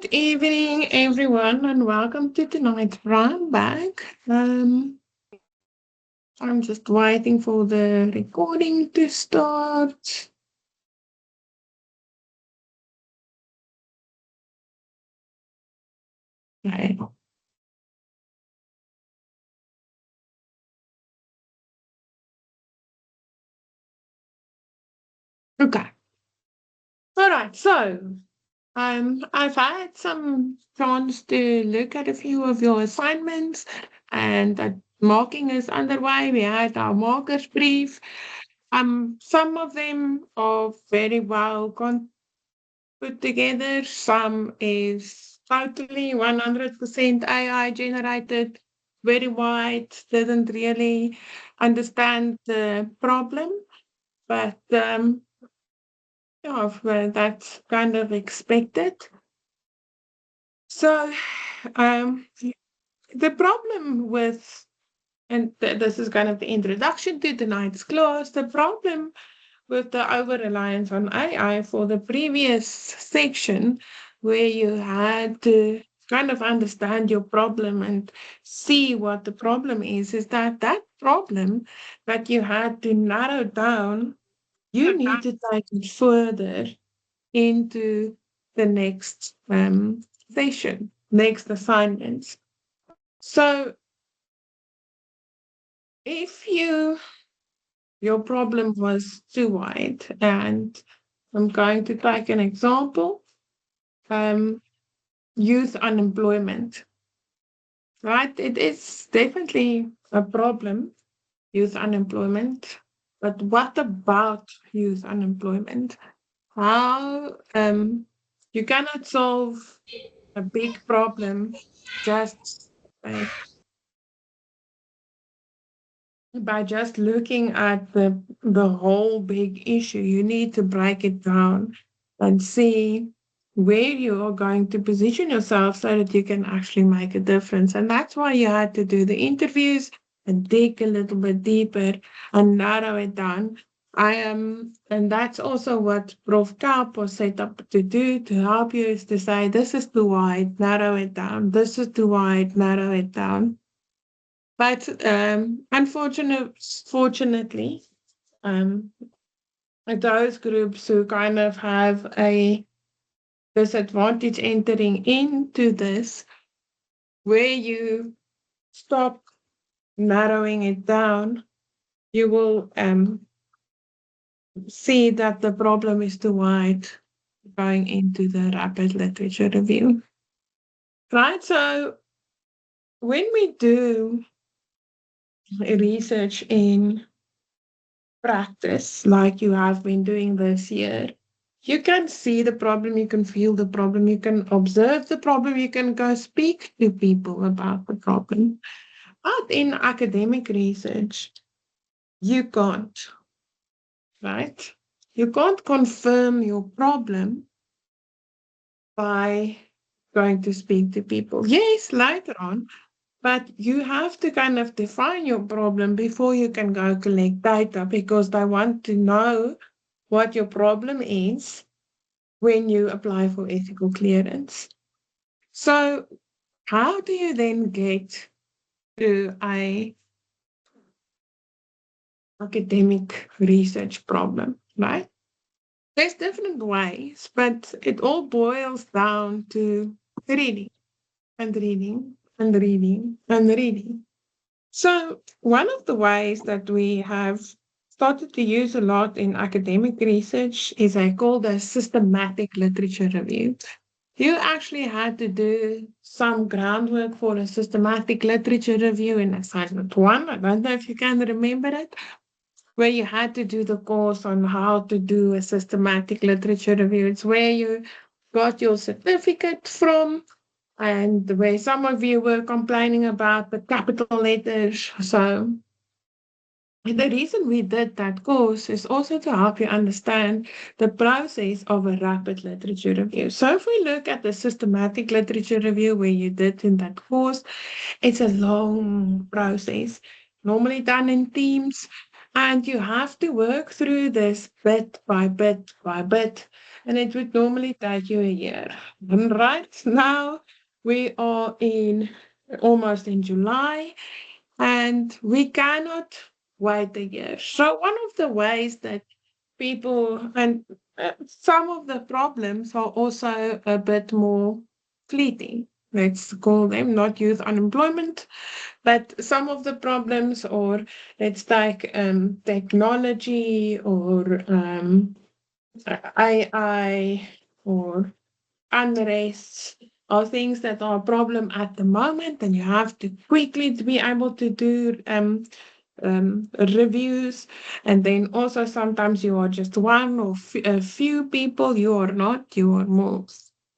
Good evening, everyone, and welcome to tonight's Brown Bag. I'm just waiting for the recording to start. Okay. Okay. All right. So, I've had some chance to look at a few of your assignments, and marking is underway. We had our markers brief. Some of them are very well put together. Some is totally 100% AI generated, very wide, didn't really understand the problem, but yeah, well, that's kind of expected. So the problem with, and this is kind of the introduction to tonight's class, the problem with the over reliance on AI for the previous section, where you had to kind of understand your problem and see what the problem is that that problem that you had to narrow down, you need to take it further into the next session, next assignments. So if your problem was too wide, and I'm going to take an example. Um, Youth unemployment, right? It is definitely a problem, youth unemployment. But what about youth unemployment? How you cannot solve a big problem just by, by just looking at the whole big issue. You need to break it down and see where you are going to position yourself so that you can actually make a difference. And that's why you had to do the interviews and dig a little bit deeper and narrow it down. And that's also what Prof. Kaap was set up to do, to help you, is to say, this is too wide, narrow it down. This is too wide, narrow it down. But fortunately, um, those groups who kind of have a disadvantage entering into this, where you stop narrowing it down, you will see that the problem is too wide going into the rapid literature review. Right? So when we do research in practice, like you have been doing this year, you can see the problem, you can feel the problem, you can observe the problem, you can go speak to people about the problem. But in academic research, you can't, right? You can't confirm your problem by going to speak to people. Yes, later on, but you have to kind of define your problem before you can go collect data, because they want to know what your problem is when you apply for ethical clearance. So, how do you then get to a academic research problem, right? There's different ways, but it all boils down to reading and reading and reading and reading. So, one of the ways that we have started to use a lot in academic research is called a systematic literature review. You actually had to do some groundwork for a systematic literature review in assignment one. I don't know if you can remember it, where you had to do the course on how to do a systematic literature review. It's where you got your certificate from, and where some of you were complaining about the capital letters. So the reason we did that course is also to help you understand the process of a rapid literature review. So if we look at the systematic literature review where you did in that course, it's a long process, normally done in teams. And you have to work through this bit by bit by bit. And it would normally take you a year. And right now, we are in almost in July, and we cannot wait a year. So, one of the ways that people and some of the problems are also a bit more fleeting. Let's call them not youth unemployment, but some of the problems, or let's take technology or AI or unrest, are things that are a problem at the moment, and you have to quickly to be able to do reviews. And then also sometimes you are just one or a few people, you are not, you are more,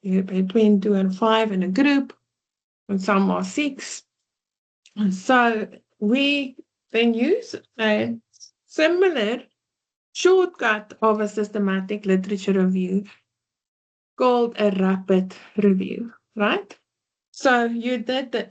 you're between 2 and 5 in a group, and some are 6. So we then use a similar shortcut of a systematic literature review called a rapid review, right? So you did the,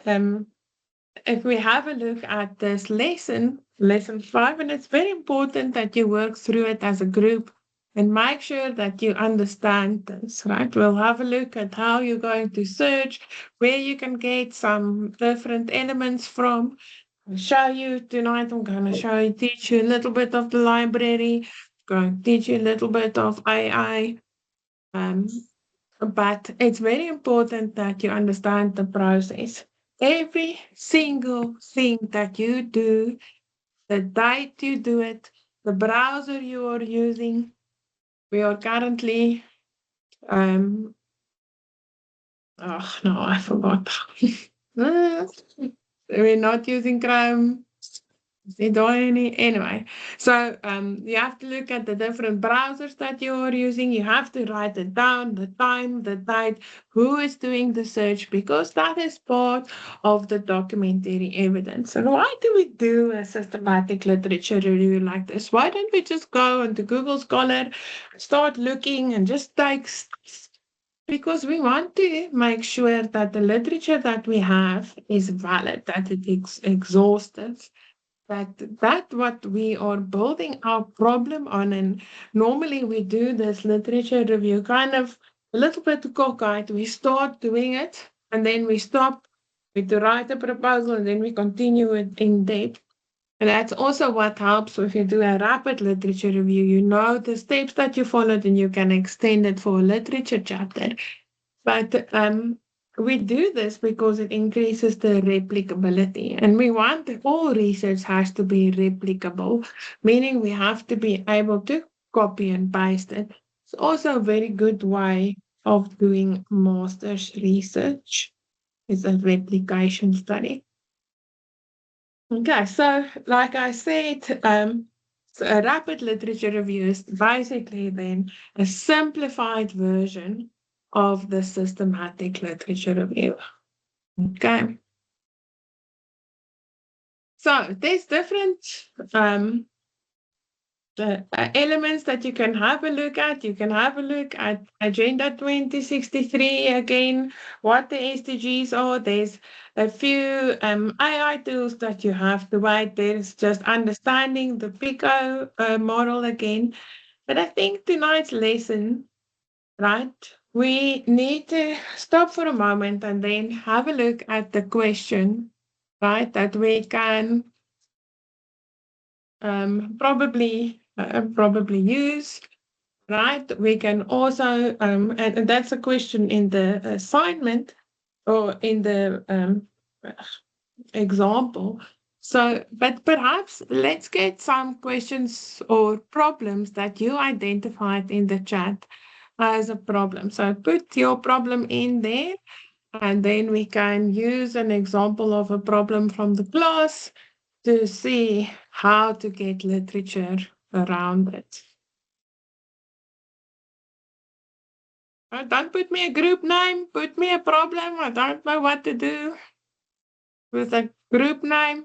if we have a look at this lesson 5, and it's very important that you work through it as a group and make sure that you understand this, right? We'll have a look at how you're going to search, where you can get some different elements from. I'll show you tonight, I'm going to teach you a little bit of the library, going to teach you a little bit of AI. Um, but it's very important that you understand the process. Every single thing that you do, the date you do it, the browser you are using, we are currently, oh no, I forgot. We're not using Chrome. Anyway, so you have to look at the different browsers that you are using. You have to write it down, the time, the date, who is doing the search, because that is part of the documentary evidence. And why do we do a systematic literature review like this? Why don't we just go into Google Scholar, start looking, and just take because we want to make sure that the literature that we have is valid, that it is exhaustive, that what we are building our problem on. And normally we do this literature review kind of a little bit cockeyed. We start doing it and then we stop with the write a proposal, and then we continue it in depth. And that's also what helps if you do a rapid literature review. You know the steps that you followed and you can extend it for a literature chapter. But we do this because it increases the replicability. And we want that all research has to be replicable, meaning we have to be able to copy and paste it. It's also a very good way of doing master's research. It's a replication study. Okay, so like I said, so a rapid literature review is basically then a simplified version of the systematic literature review. Okay. So there's different elements that you can have a look at. You can have a look at Agenda 2063 again, what the SDGs are. There's a few AI tools that you have to write. There's just understanding the PICO model again. But I think tonight's lesson, right, we need to stop for a moment and then have a look at the question, right, that we can probably use, right? We can also, and that's a question in the assignment or in the example. So, but perhaps let's get some questions or problems that you identified in the chat as a problem. So put your problem in there, and then we can use an example of a problem from the class to see how to get literature around it. Don't put me a group name, put me a problem. I don't know what to do with a group name.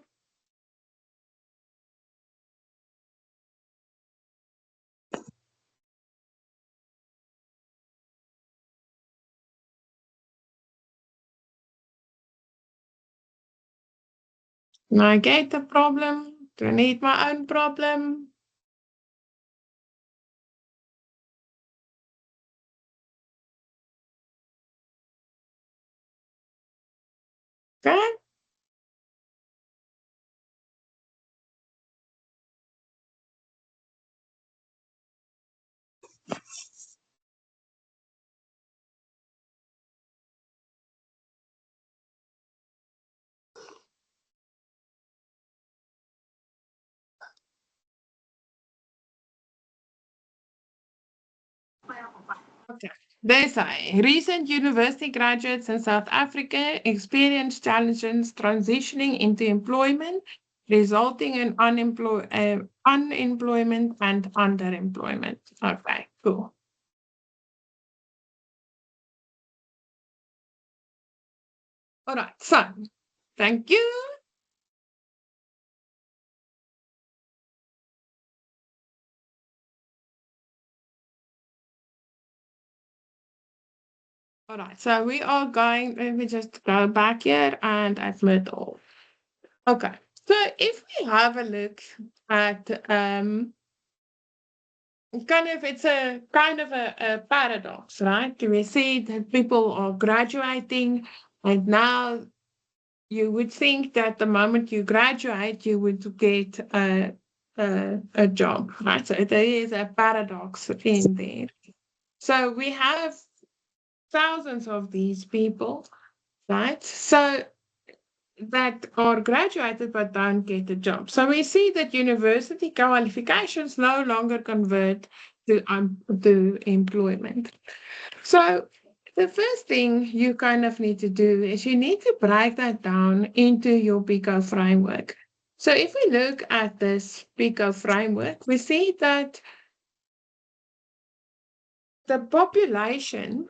I get the problem. Don't need my own problem. Okay. Okay. They say recent university graduates in South Africa experience challenges transitioning into employment, resulting in unemployment and underemployment. Okay, cool. All right, so thank you. All right, so we are going, let me just go back here and admit all. Okay, so if we have a look at kind of it's a kind of a paradox, right? We see that people are graduating, and now you would think that the moment you graduate, you would get a job, right? So there is a paradox in there. So we have thousands of these people, right? So that are graduated but don't get a job. So we see that university qualifications no longer convert to employment. So the first thing you kind of need to do is you need to break that down into your PICO framework. So if we look at this PICO framework, we see that the population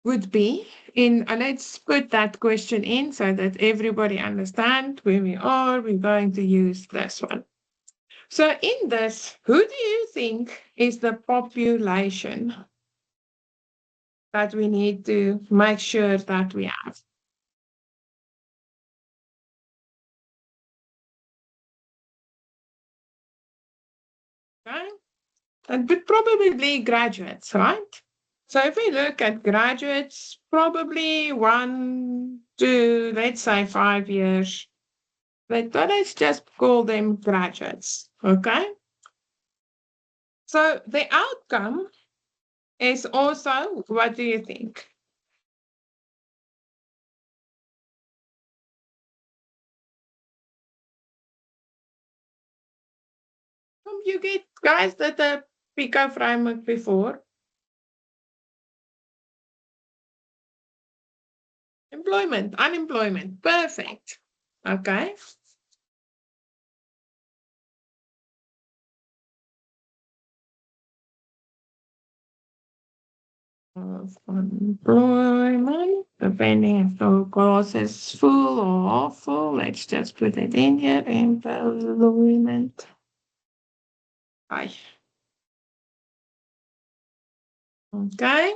would be in, let's put that question in so that everybody understand where we are. We're going to use this one. So in this, who do you think is the population that we need to make sure that we have? Okay? And would probably be graduates, right? So if we look at graduates, probably 1 to, let's say, 5 years. Let's just call them graduates, okay? So the outcome is also, what do you think? You get guys that pick up framework before employment, unemployment, perfect. Okay. Of unemployment, depending if the clause is full or half full. Let's just put it in here. Employment. Aye. Okay.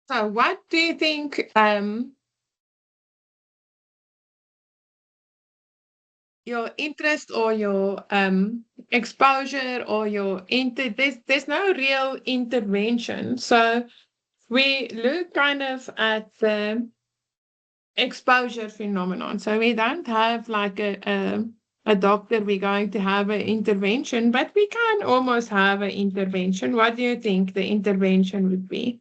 So what do you think your interest or your exposure or your there's no real intervention. So we look kind of at the exposure phenomenon. So we don't have like a doctor we're going to have an intervention, but we can almost have an intervention. What do you think the intervention would be?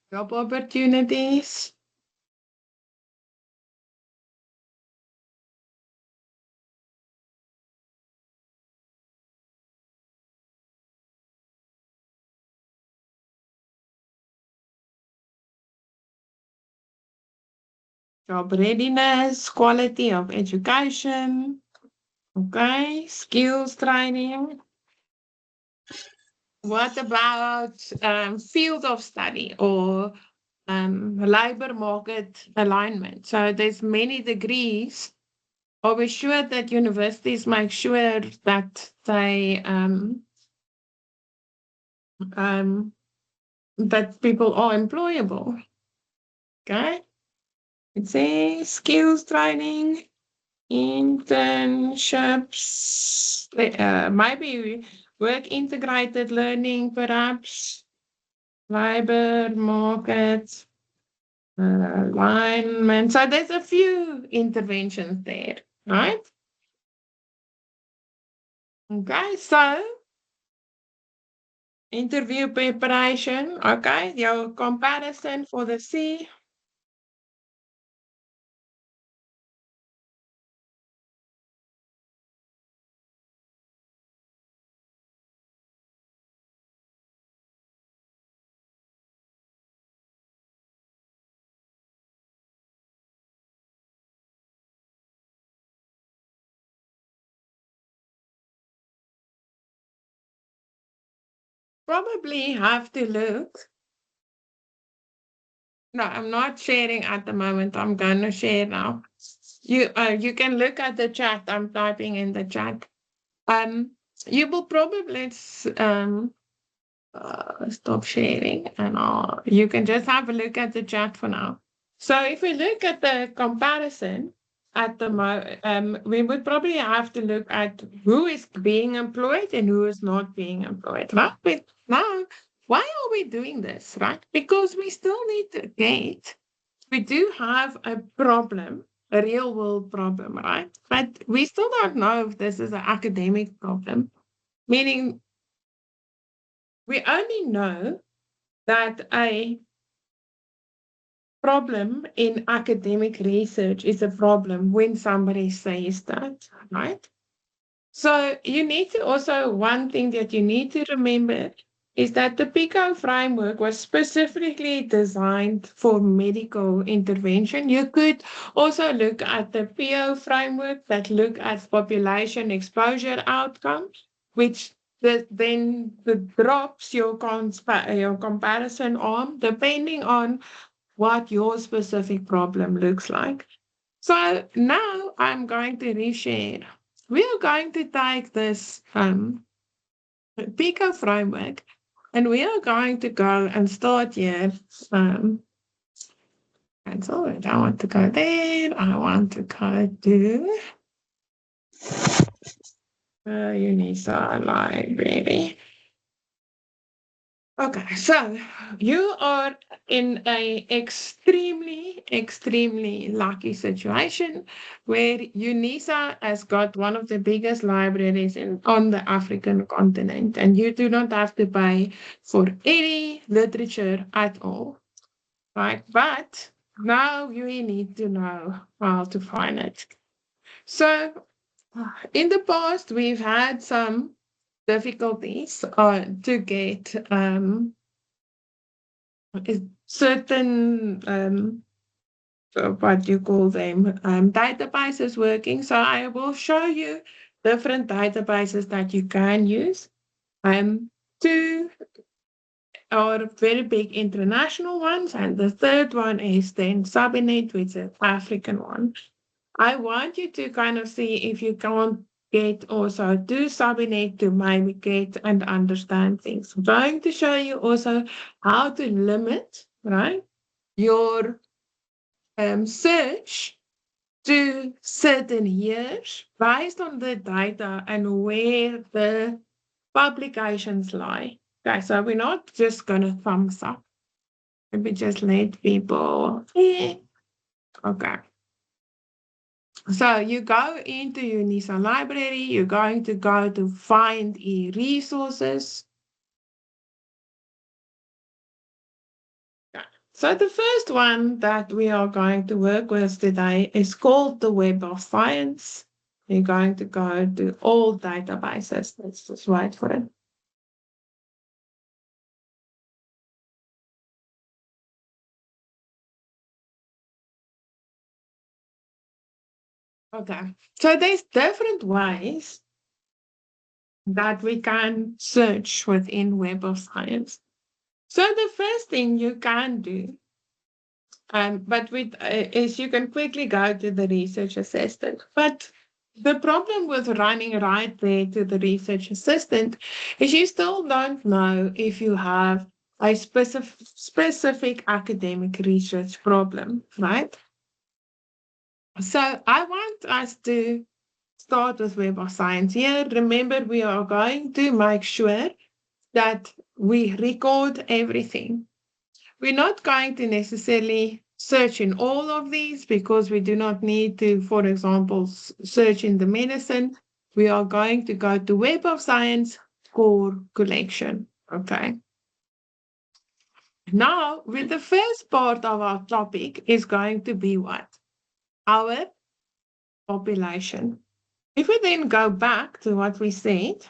Job opportunities. Job readiness, quality of education, okay, skills training. What about field of study or labor market alignment? So there's many degrees Are we sure that universities make sure that they um, that people are employable? Okay. It says skills training, internships, maybe work integrated learning, perhaps, labor market, alignment. So there's a few interventions there, right? Okay, so interview preparation, okay, your comparison for the C. Probably have to look. No, I'm not sharing at the moment. I'm gonna share now. You can look at the chat. I'm typing in the chat. Um, you will probably stop sharing, and you can just have a look at the chat for now. So if we look at the comparison at the we would probably have to look at who is being employed and who is not being employed, right? But now, why are we doing this, right? Because we still need to get, we do have a problem, a real world problem, right? But we still don't know if this is an academic problem, meaning we only know that a problem in academic research is a problem when somebody says that, right? So you need to also, one thing that you need to remember is that the PICO framework was specifically designed for medical intervention. You could also look at the PO framework that look at population exposure outcomes, which then drops your comparison arm depending on what your specific problem looks like. So now I'm going to reshare. We are going to take this Pico framework and we are going to go and start here. Cancel. I don't want to go there. I want to go to Unisa library. Okay, so you are in a extremely lucky situation where UNISA has got one of the biggest libraries on the African continent, and you do not have to pay for any literature at all, right? But now you need to know how to find it. So in the past, we've had some difficulties to get certain what you call them databases working. So I will show you different databases that you can use. Two are very big international ones, and the third one is then Sabinet, which is an African one. I want you to kind of see if you can't get also do Sabinet to maybe get and understand things. I'm going to show you also how to limit, right, your search to certain years based on the data and where the publications lie. Okay, so we're not just going to thumbs up. Let me just let people. Okay. So you go into UNISA library, you're going to go to find e-resources. So the first one that we are going to work with today is called the Web of Science. You're going to go to all databases. Let's just wait for it. Okay, so there's different ways that we can search within Web of Science. So the first thing you can do But with is you can quickly go to the research assistant. But the problem with running right there to the research assistant is you still don't know if you have a specific academic research problem, right? So I want us to start with Web of Science here. Remember, we are going to make sure that we record everything. We're not going to necessarily search in all of these because we do not need to, for example, search in the medicine. We are going to go to Web of Science core collection. Okay. Now, with the first part of our topic is going to be what? Our population. If we then go back to what we said,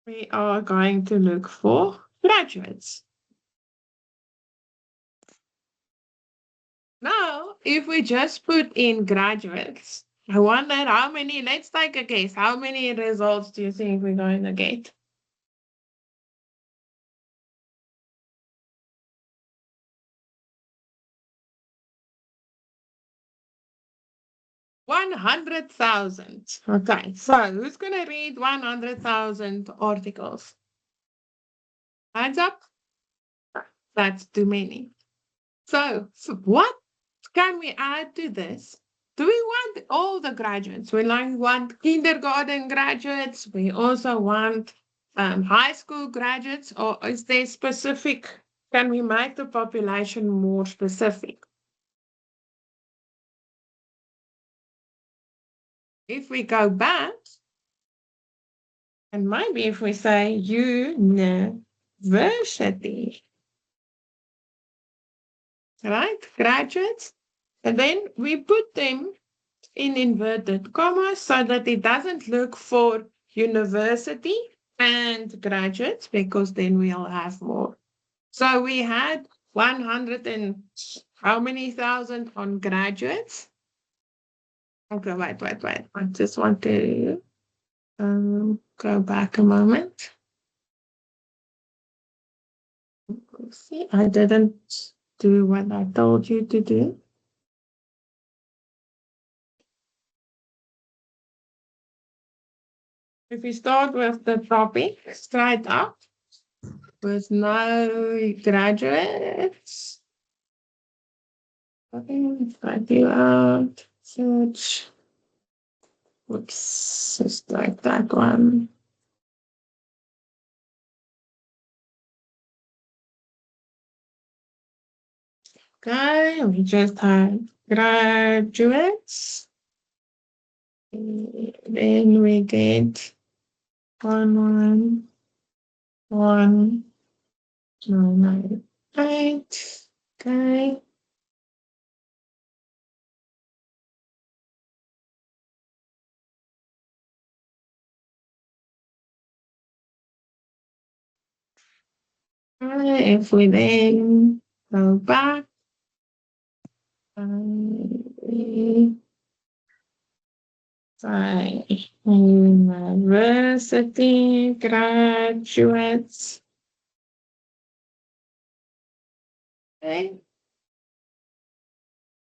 we are going to look for graduates. Now, if we just put in graduates, I wonder how many, let's take a guess. How many results do you think we're going to get? 100,000. Okay, so who's going to read 100,000 articles? Hands up? That's too many. So what can we add to this? Do we want all the graduates? We want kindergarten graduates. We also want high school graduates, or is there specific? Can we make the population more specific? If we go back, and maybe if we say university, right? Graduates, and then we put them in inverted commas so that it doesn't look for university and graduates, because then we'll have more. So we had 100 and how many thousand on graduates? Okay, wait. I just want to go back a moment. See, I didn't do what I told you to do. If we start with the topic straight up, with no graduates. Okay, type you out, search. Whoops, just like that one. Okay, we just had graduates. Then we get 111,998. Okay. If we then go back, we say university graduates. Okay.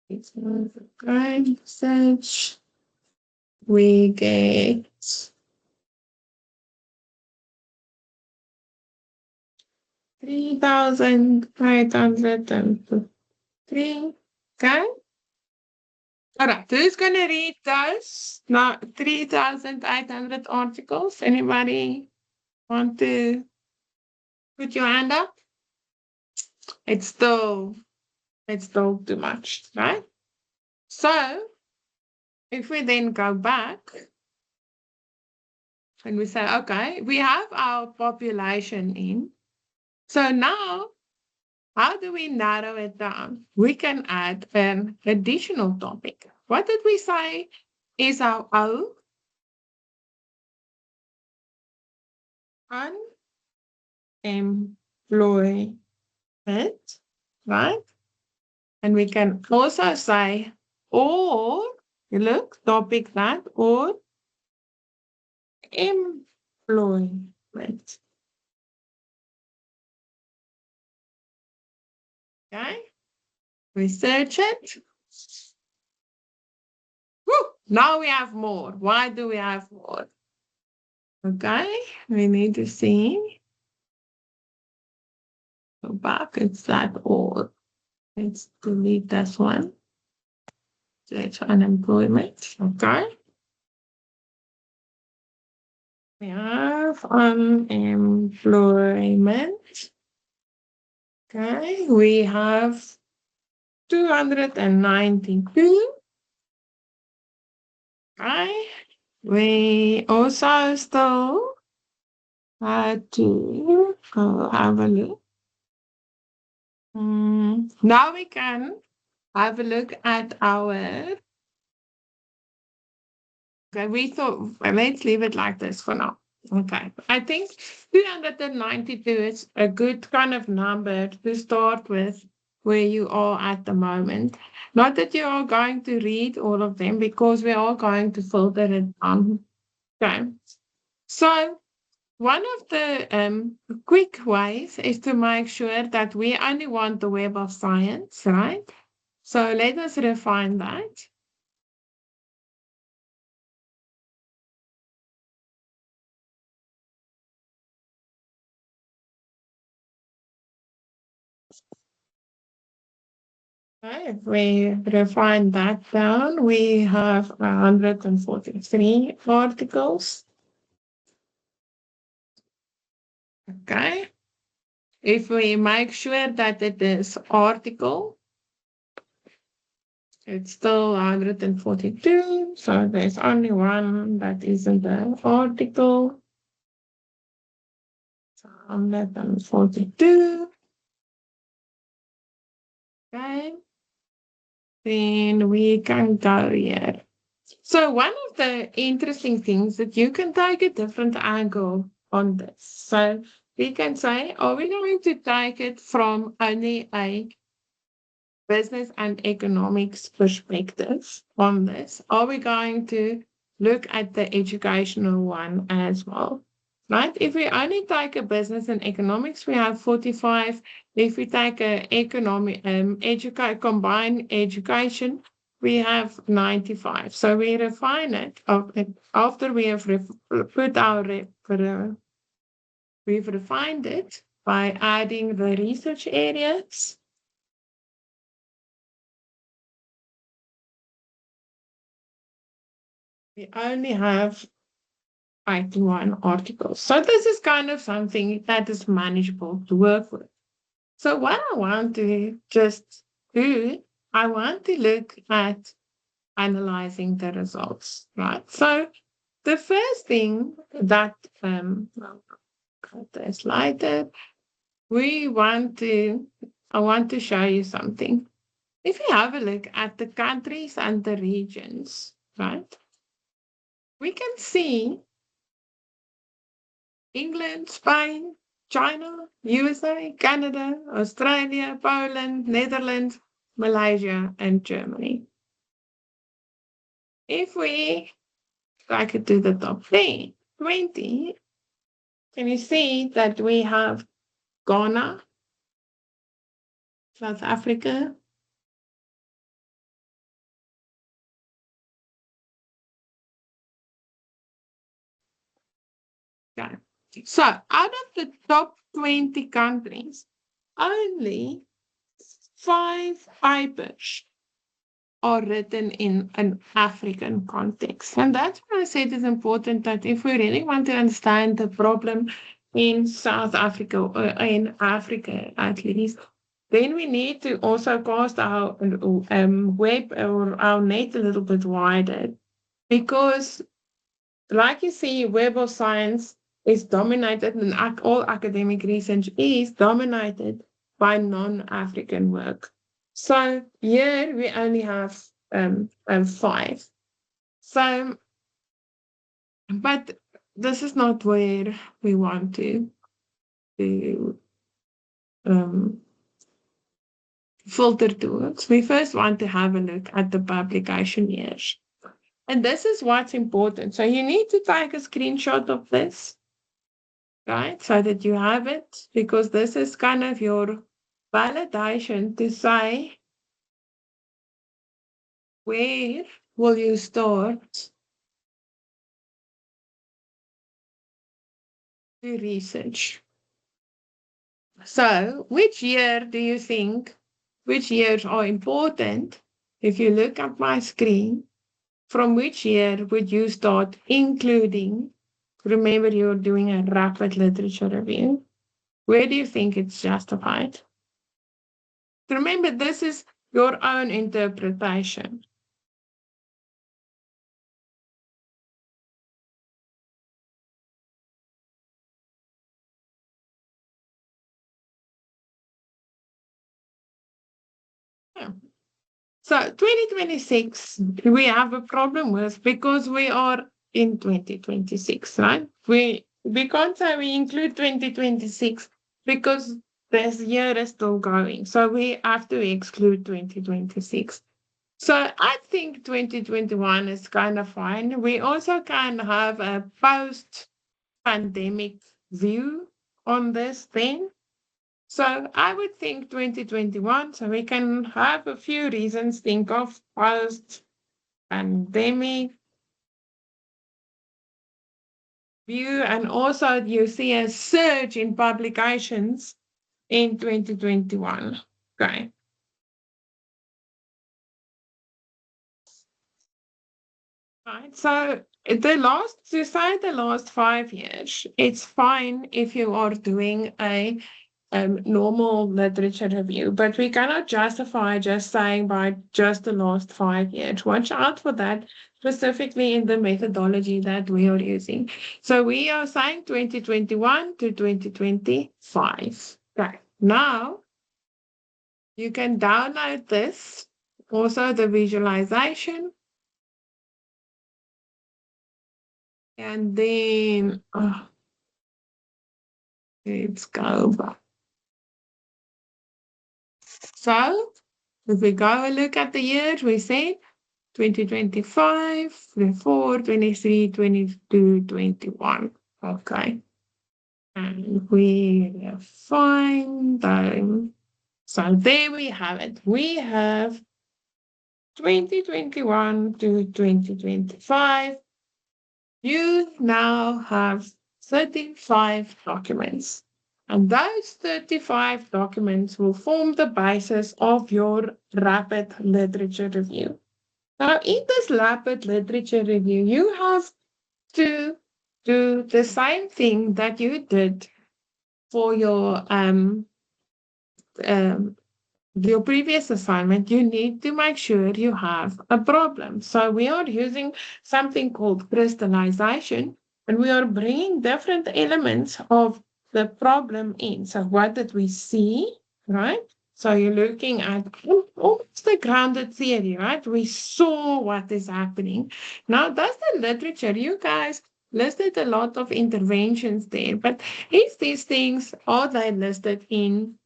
It's a crime search. We get 3,803. Okay. All right. Who's going to read those? Now, 3,800 articles. Anybody want to put your hand up? It's still too much, right? So if we then go back and we say, okay, we have our population in. So now, how do we narrow it down? We can add an additional topic. What did we say is our own unemployment, right? And we can also say, or, look, topic that, or employment. Okay, we search it. Woo! Now we have more. Why do we have more? Okay, we need to see. Go back, it's that all. Let's delete this one. Search unemployment. Okay. We have unemployment. Okay, we have 292. Okay, we also still had to go have a look. Now we can have a look at our. Okay, we thought, well, let's leave it like this for now. Okay, I think 292 is a good kind of number to start with where you are at the moment. Not that you are going to read all of them because we are going to filter it down. Okay, so one of the quick ways is to make sure that we only want the Web of Science, right? So let us refine that. Okay, if we refine that down, we have 143 articles. Okay. If we make sure that it is article, it's still 142. So there's only one that isn't an article. So 142. Okay. Then we can go here. So one of the interesting things that you can take a different angle on this. So we can say, are we going to take it from only a business and economics perspective on this? Are we going to look at the educational one as well? Right? If we only take a business and economics, we have 45. If we take a economic combined education, we have 95. So we refine it after we have put our we've refined it by adding the research areas. We only have 91 articles. So this is kind of something that is manageable to work with. So what I want to just do, I want to look at analyzing the results, right? So the first thing that got this lighted, I want to show you something. If you have a look at the countries and the regions, right, we can see England, Spain, China, USA, Canada, Australia, Poland, Netherlands, Malaysia, and Germany. If we take it to the top 10, 20, can you see that we have Ghana, South Africa, Ghana. So out of the top 20 countries, only 5 papers are written in an African context. And that's why I said it's important that if we really want to understand the problem in South Africa or in Africa at least, then we need to also cast our web or our net a little bit wider because, like you see, Web of Science is dominated and all academic research is dominated by non-African work. So here we only have 5. So, but this is not where we want to um, filter towards. We first want to have a look at the publication years. And this is what's important. So you need to take a screenshot of this, right? So that you have it, because this is kind of your validation to say where will you start to research. So, which year do you think, which years are important? If you look at my screen, from which year would you start including? Remember, you're doing a rapid literature review. Where do you think it's justified? Remember, this is your own interpretation. Yeah. So 2026, we have a problem with because we are in 2026, right? We can't say we include 2026 because this year is still going. So we have to exclude 2026. So I think 2021 is kind of fine. We also can have a post-pandemic view on this thing. So I would think 2021, so we can have a few reasons, think of post-pandemic view, and also you see a surge in publications in 2021. Okay. Right. So the last 5 years, it's fine if you are doing a normal literature review, but we cannot justify just saying by just the last 5 years. Watch out for that, specifically in the methodology that we are using. So we are saying 2021 to 2025. Okay. Now you can download this, also the visualization, and then let's go back. So if we go and look at the years, we say 2025, 24, 23, 22, 21. Okay. And we find them. So there we have it. We have 2021 to 2025. You now have 35 documents. And those 35 documents will form the basis of your rapid literature review. Now, in this rapid literature review, you have to do the same thing that you did for um, your previous assignment. You need to make sure you have a problem. So we are using something called crystallization, and we are bringing different elements of the problem in. So what did we see, right? So you're looking at almost the grounded theory, right? We saw what is happening. Now, that's the literature. You guys listed a lot of interventions there, but is these things, are they listed in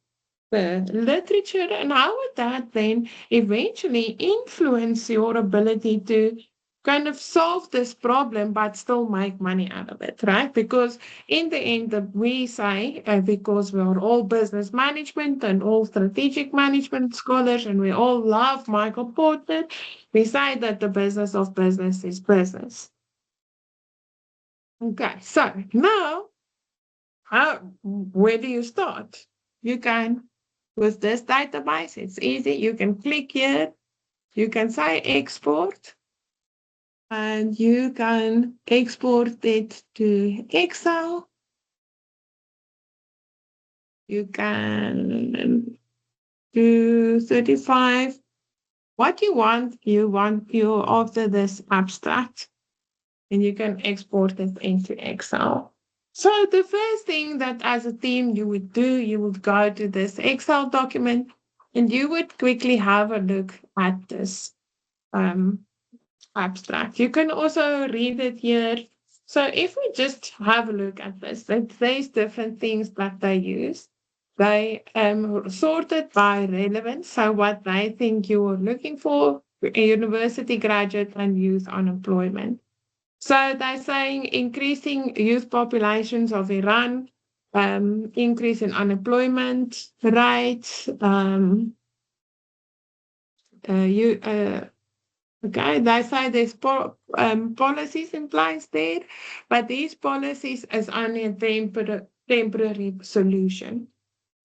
the literature, and how would that then eventually influence your ability to kind of solve this problem but still make money out of it, right? Because in the end, we say, because we are all business management and all strategic management scholars, and we all love Michael Porter, we say that the business of business is business. Okay, so now, where do you start? You can with this database, it's easy. You can click here, you can say export, and you can export it to Excel. You can do 35. What you want you after this abstract, and you can export it into Excel. So the first thing that as a team you would do, you would go to this Excel document and you would quickly have a look at this abstract. You can also read it here. So if we just have a look at this, there's different things that they use. They sorted by relevance, so what they think you are looking for, a university graduate and youth unemployment. So they're saying increasing youth populations of Iran, increase in unemployment rate. You Okay, they say there's policies in place there, but these policies is only a temporary solution.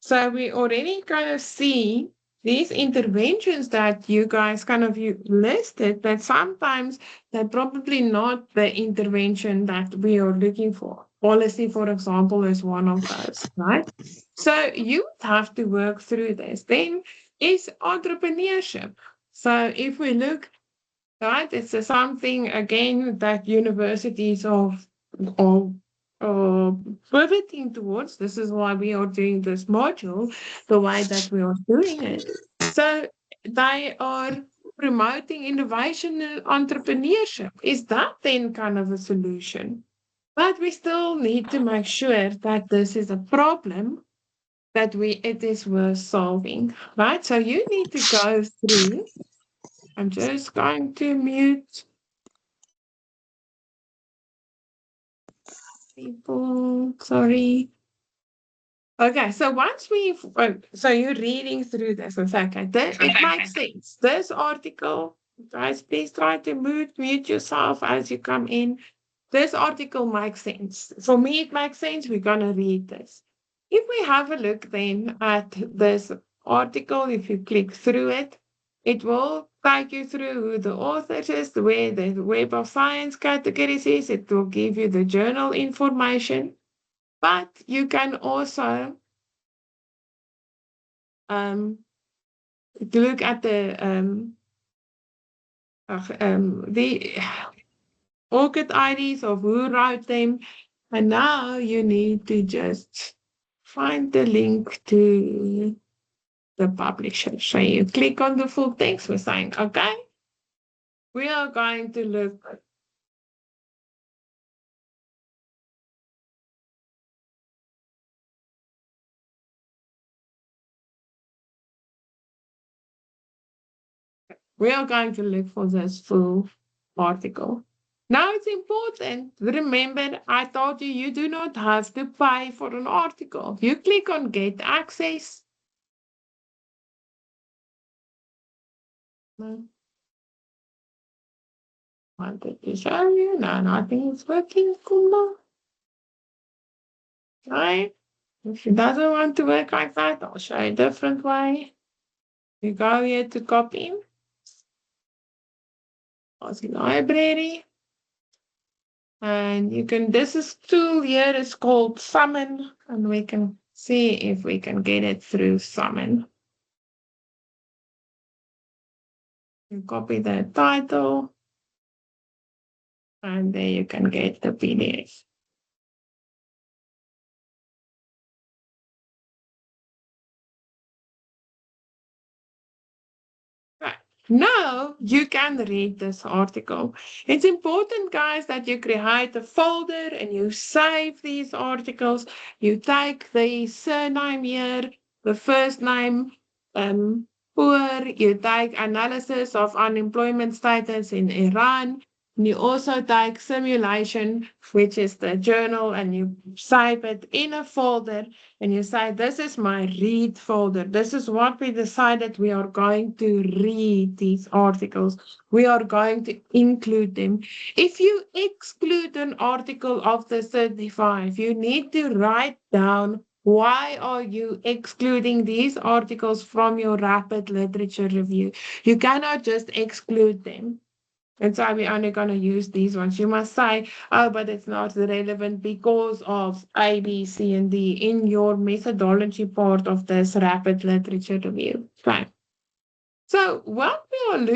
So we already kind of see these interventions that you guys kind of you listed, that sometimes they're probably not the intervention that we are looking for. Policy, for example, is one of those, right? So you would have to work through this. Then is entrepreneurship. So if we look, right, it's something again that universities are uh, pivoting towards. This is why we are doing this module the way that we are doing it. So they are promoting innovation and entrepreneurship. Is that then kind of a solution? But we still need to make sure that this is a problem that it is worth solving, right? So you need to go through. I'm just going to mute people. Sorry. Okay, so once so you're reading through this, it's okay, then it makes sense. This article, guys, please try to mute yourself as you come in. This article makes sense. For me, it makes sense. We're going to read this. If we have a look then at this article, if you click through it, it will take you through who the author is, where the Web of Science categories is. It will give you the journal information. But you can also look at the ORCID IDs of who wrote them. And now you need to just find the link to the publisher. So you click on the full text. We're saying, okay, we are going to look. We are going to look for this full article. Now it's important. Remember, I told you you do not have to pay for an article. You click on Get Access. Wanted to show you. No, nothing is working. Kumba. Right? If it doesn't want to work like that, I'll show you a different way. You go here to copy. As library. And you can, this is tool here is called Summon. And we can see if we can get it through Summon. You copy the title. And there you can get the PDF. Now you can read this article. It's important, guys, that you create a folder and you save these articles. You take the surname here, the first name, poor. You take analysis of unemployment status in Iran. You also take simulation, which is the journal, and you save it in a folder and you say, this is my read folder. This is what we decided we are going to read these articles. We are going to include them. If you exclude an article of the 35, you need to write down why are you excluding these articles from your rapid literature review. You cannot just exclude them. And so we're only going to use these ones. You must say, oh, but it's not relevant because of A, B, C, and D in your methodology part of this rapid literature review. Okay. So what we are looking